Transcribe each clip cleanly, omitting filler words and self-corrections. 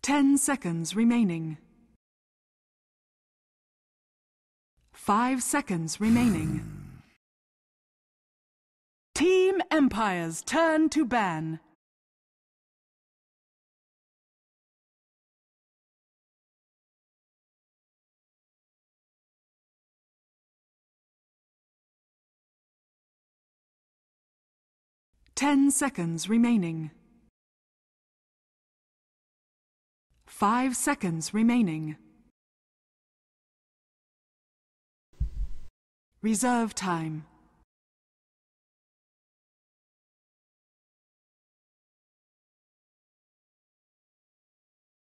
10 seconds remaining. 5 seconds remaining. Team Empire's turn to ban. Ten seconds remaining. 5 seconds remaining. Reserve time.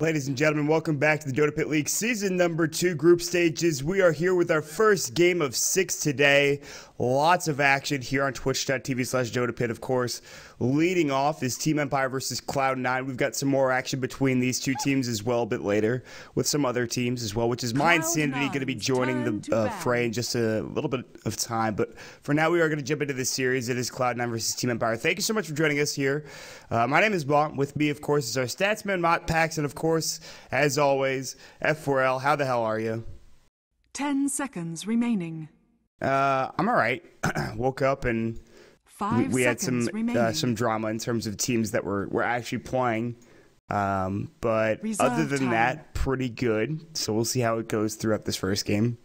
Ladies and gentlemen, welcome back to the Dota Pit League Season number 2 group stages. We are here with our first game of 6 today. Lots of action here on twitch.tv/DotaPit, of course. Leading off is Team Empire versus Cloud9. We've got some more action between these two teams as well a bit later with some other teams as well, which is my Insanity going to be joining the fray in just a little bit of time. But for now, we are going to jump into this series. It is Cloud9 versus Team Empire. Thank you so much for joining us here. My name is Bont. With me, of course, is our Statsman, Mott Pax, and of course, as always, F4L. How the hell are you? 10 seconds remaining. I'm all right. Woke up and we had some drama in terms of teams that were actually playing. But Reserve other than time. that, pretty good. So we'll see how it goes throughout this first game.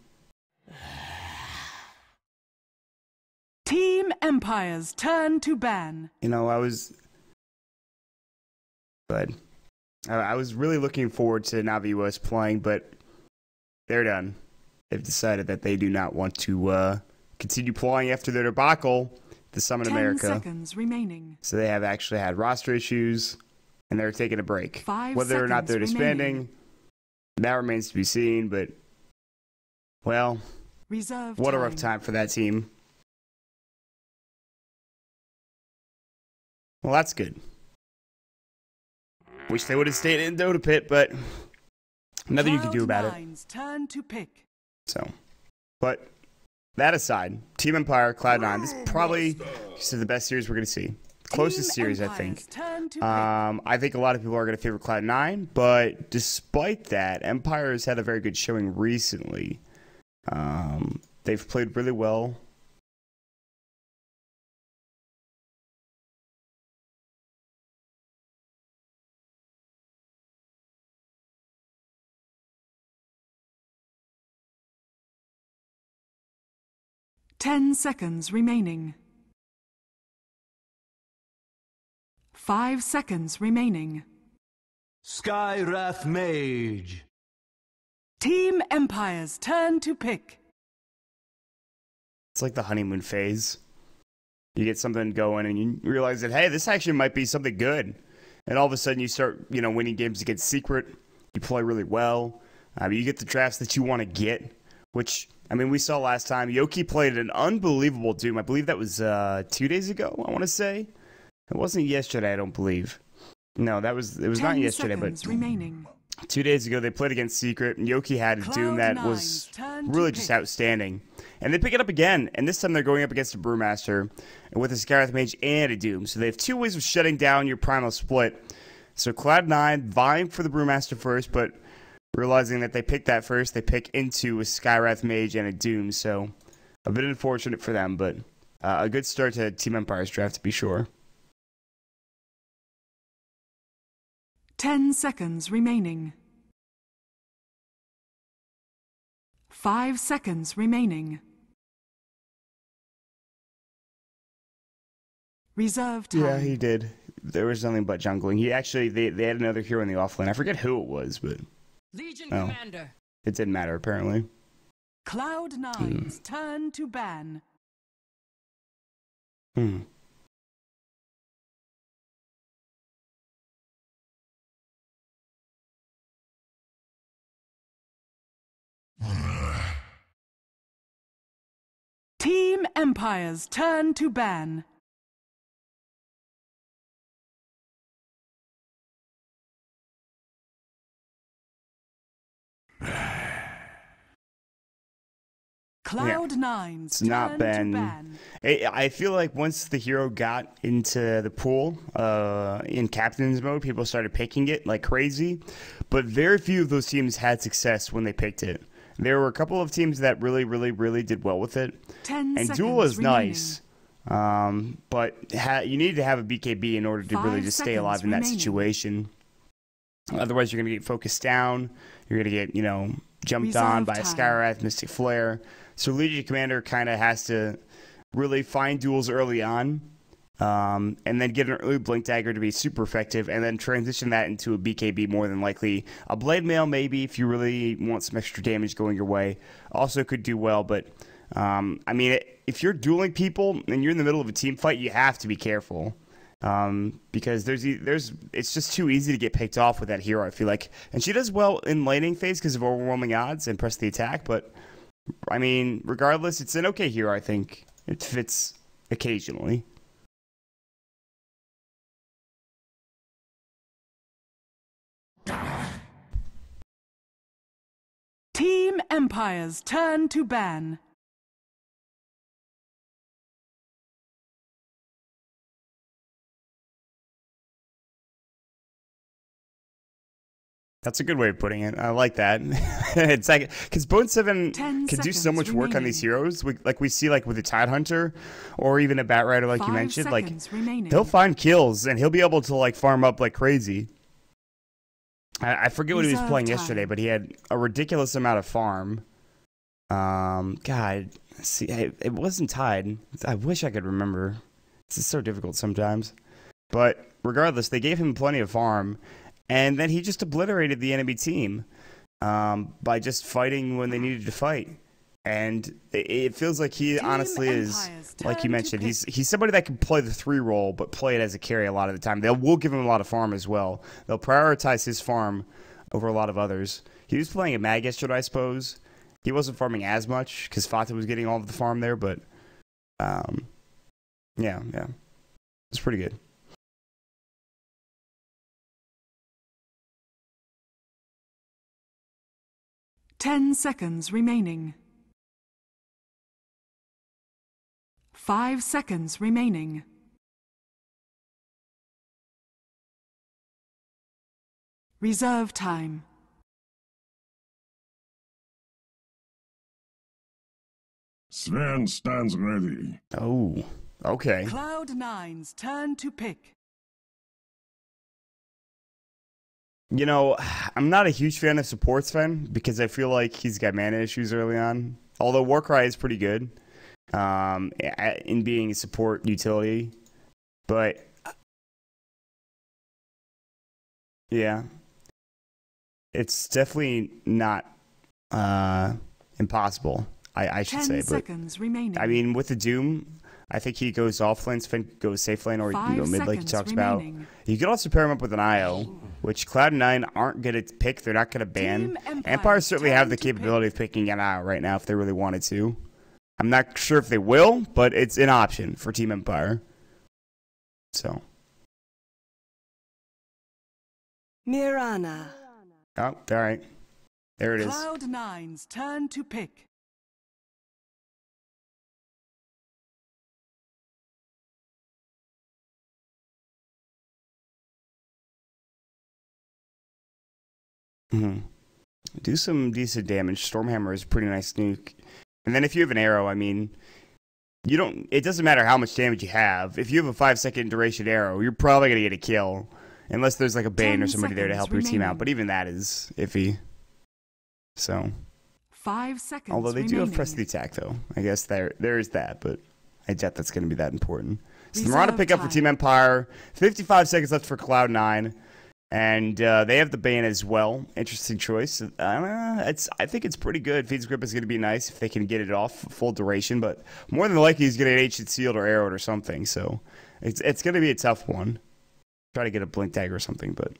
Team Empire's turn to ban. You know, I was really looking forward to Navi US playing, but they're done. They've decided that they do not want to continue playing after their debacle to Summon 10 America. seconds remaining. So they have actually had roster issues, and they're taking a break. 5 Whether or not they're seconds disbanding, remaining. that remains to be seen, but, well, Reserve what a time. rough time for that team. Well, that's good. Wish they would have stayed in Dota Pit, but nothing you can do about it. Cloud9's turn to pick. So, but that aside, Team Empire, Cloud9, this is probably the best series we're going to see. Closest Team series, I Empire's think. turn to pick. I think a lot of people are going to favor Cloud9, but despite that, Empire has had a very good showing recently. They've played really well. Ten seconds remaining. 5 seconds remaining. Skywrath Mage. Team Empire's turn to pick. It's like the honeymoon phase. You get something going and you realize that, hey, this actually might be something good. And all of a sudden you start, winning games against Secret. You play really well. You get the drafts that you want to get, which, we saw last time. Yoki played an unbelievable Doom. I believe that was 2 days ago, I want to say. It wasn't yesterday, I don't believe. No, it was not yesterday, but remaining. 2 days ago they played against Secret, and Yoki had a Doom that was really just outstanding. And they pick it up again, and this time they're going up against a Brewmaster with a Skywrath Mage and a Doom. So they have 2 ways of shutting down your Primal Split. So Cloud9 vying for the Brewmaster first, but realizing that they picked that first, they pick into a Skywrath Mage and a Doom. So a bit unfortunate for them, but a good start to Team Empire's draft to be sure. 10 seconds remaining. 5 seconds remaining. Reserve time. Yeah, he did. There was nothing but jungling. They had another hero in the offlane. I forget who it was, but Legion Commander. It didn't matter apparently. Cloud9's turn to ban. Team Empire's turn to ban. Cloud9's it's not turn been. to ban. I feel like once the hero got into the pool in captain's mode, people started picking it like crazy. But very few of those teams had success when they picked it. There were a couple of teams that really, really, really did well with it. 10 and seconds Duel is remaining. nice. But you need to have a BKB in order to really 5 just stay seconds alive in that remaining. situation. Otherwise, you're going to get focused down. You're going to get, jumped on Reserve by a time. Skywrath, Mystic Flare. So Legion Commander kind of has to really find duels early on, and then get an early Blink Dagger to be super effective, and then transition that into a BKB more than likely. A Blade Mail maybe if you really want some extra damage going your way. Also could do well, but if you're dueling people and you're in the middle of a team fight, you have to be careful. Because it's just too easy to get picked off with that hero, I feel like. And she does well in laning phase because of overwhelming odds and press the attack, but regardless, it's an okay hero, I think. It fits occasionally. Team Empire's turn to ban. That's a good way of putting it. I like that. It's like, because Bone 7 can 10 do so seconds much work on these remaining. heroes. We see with a Tidehunter or even a Batrider, like you 5 mentioned. seconds remaining. He'll find kills and he'll be able to farm up like crazy. I forget what he was Reserve playing time. yesterday, but he had a ridiculous amount of farm. See, it wasn't Tide. I wish I could remember. It's just so difficult sometimes. But regardless, they gave him plenty of farm. And then he just obliterated the enemy team by just fighting when they needed to fight. And it feels like he Team honestly is, Empire's like you turn to mentioned, pick. he's somebody that can play the 3 role, but play it as a carry a lot of the time. They will give him a lot of farm as well. They'll prioritize his farm over a lot of others. He was playing a Mag yesterday, I suppose. He wasn't farming as much because Fata was getting all of the farm there, but yeah. It's pretty good. Ten seconds remaining. 5 seconds remaining. Reserve time. Sven stands ready. Oh, okay. Cloud9's turn to pick. I'm not a huge fan of support Sven because I feel like he's got mana issues early on. Although Warcry is pretty good in being a support utility. But, yeah. It's definitely not impossible, I should 10 say. But, seconds remaining. with the Doom, I think he goes off lane, Sven goes safe lane, or you can go 5 mid like he seconds talks remaining. about. You could also pair him up with an IO, which Cloud9 aren't going to pick. They're not going to ban. Team Empire Empire certainly have the turn to capability of picking an IO right now if they really wanted to. I'm not sure if they will, but it's an option for Team Empire. So. Mirana. Oh, all right. There it is. Cloud9's turn to pick. Do some decent damage. Stormhammer is a pretty nice nuke. And then if you have an arrow, it doesn't matter how much damage you have. If you have a 5-second duration arrow, you're probably going to get a kill. Unless there's like a Bane 10 or somebody there to help your team out. remaining. But even that is iffy. So, 5 seconds although they do have remaining. press the attack though. I guess there is that, but I doubt that's going to be that important. So the Reserve Mirana pick up for time. Team Empire. 55 seconds left for Cloud9. And they have the Bane as well. Interesting choice. I think it's pretty good. Feed's Grip is going to be nice if they can get it off full duration, but more than likely he's going to get Ancient Sealed or Arrowed or something. So it's going to be a tough one. Try to get a Blink Dagger or something, but.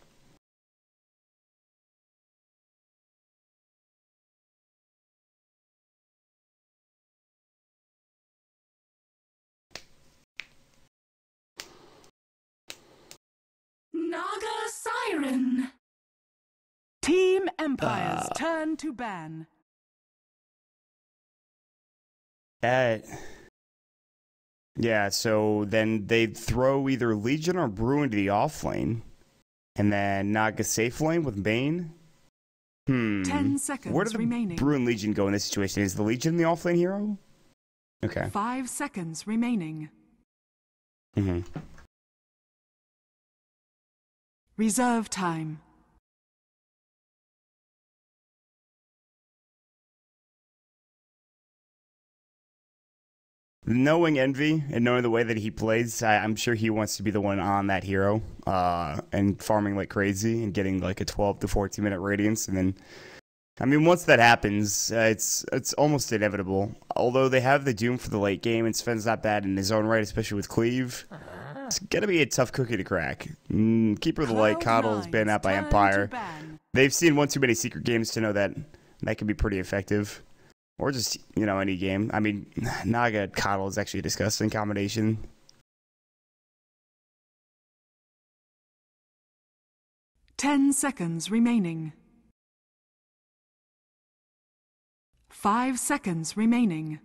Naga Siren. Team Empire's turn to ban. That... Yeah, so then they'd throw either Legion or Brew into the off lane. And then Naga safe lane with Bane. 10 seconds Where do the remaining. Brew and Legion go in this situation? Is the Legion the off lane hero? Okay. 5 seconds remaining. Reserve time. Knowing Envy and knowing the way that he plays, I'm sure he wants to be the one on that hero and farming like crazy and getting like a 12 to 14 minute radiance. And then, I mean, once that happens, it's almost inevitable. Although they have the Doom for the late game and Sven's not bad in his own right, especially with Cleave. It's going to be a tough cookie to crack. Keeper of the Light, Coddle has been out by Empire. They've seen one too many secret games to know that that can be pretty effective. Or just, you know, any game. I mean, Naga Coddle is actually a disgusting combination. Ten seconds remaining. 5 seconds remaining.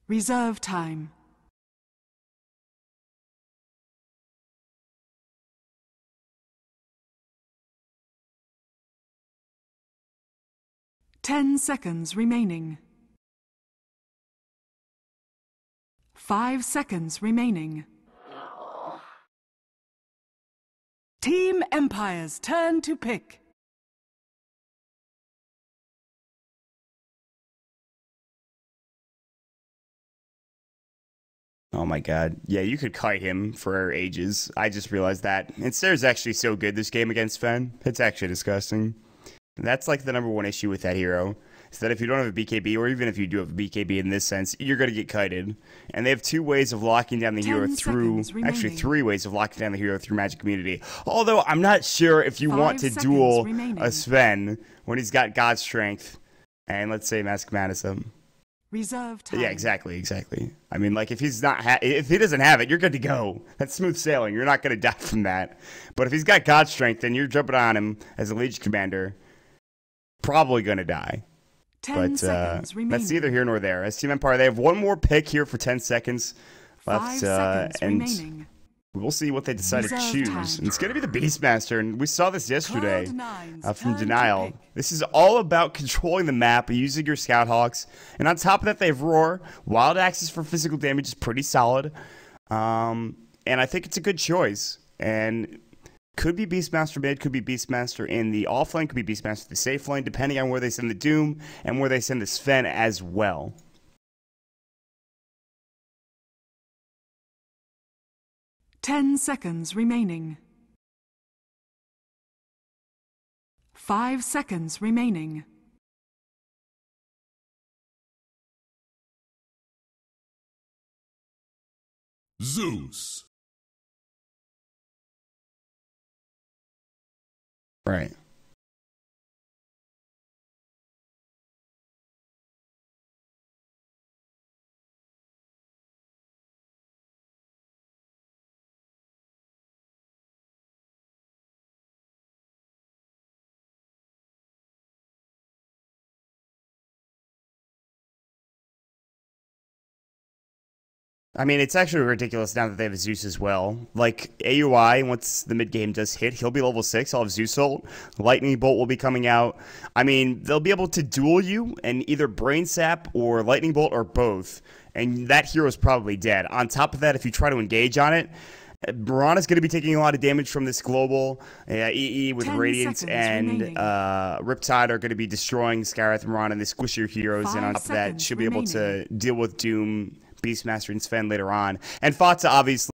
Reserve time. Ten seconds remaining. 5 seconds remaining. Team Empire's turn to pick. Oh my god. Yeah, you could kite him for ages. I just realized that. And Sarah's actually so good this game against Sven. It's actually disgusting. That's like the number one issue with that hero. Is that if you don't have a BKB, or even if you do have a BKB in this sense, you're going to get kited. And they have 2 ways of locking down the hero through... Actually, 3 ways of locking down the hero through Magic Community. Although, I'm not sure if you want to duel a Sven when he's got God Strength and, let's say, Mask Madison. Reserve time. Yeah, exactly. I mean, like, if he's not... if he doesn't have it, you're good to go. That's smooth sailing. You're not going to die from that. But if he's got God Strength, then you're jumping on him as a Legion Commander. Probably going to die. 10 seconds remaining. That's neither here nor there. As Team Empire, they have one more pick here for 10 seconds left. 5 seconds and remaining. we'll see what they decide to Reserve choose. time. And it's going to be the Beastmaster, and we saw this yesterday Cloud9's from turn to Denial. pick. This is all about controlling the map, using your Scout Hawks. And on top of that, they have Roar. Wild Axis for physical damage is pretty solid. And I think it's a good choice. And... could be Beastmaster mid, could be Beastmaster in the off lane, could be Beastmaster in the safe lane, depending on where they send the Doom and where they send the Sven as well. Ten seconds remaining. 5 seconds remaining. Zeus. Right. I mean, it's actually ridiculous now that they have Zeus as well. Like, AUI, once the mid-game does hit, he'll be level 6. I'll have Zeus ult. Lightning Bolt will be coming out. I mean, they'll be able to duel you and either Brain Sap or Lightning Bolt or both. And that hero's probably dead. On top of that, if you try to engage on it, Mirana's going to be taking a lot of damage from this global. EE with Radiance and Riptide are going to be destroying Skywrath and Mirana and the squishier heroes. And on top of that, she'll be able to deal with Doom, Beastmaster, and Sven later on. And Fatsa, obviously,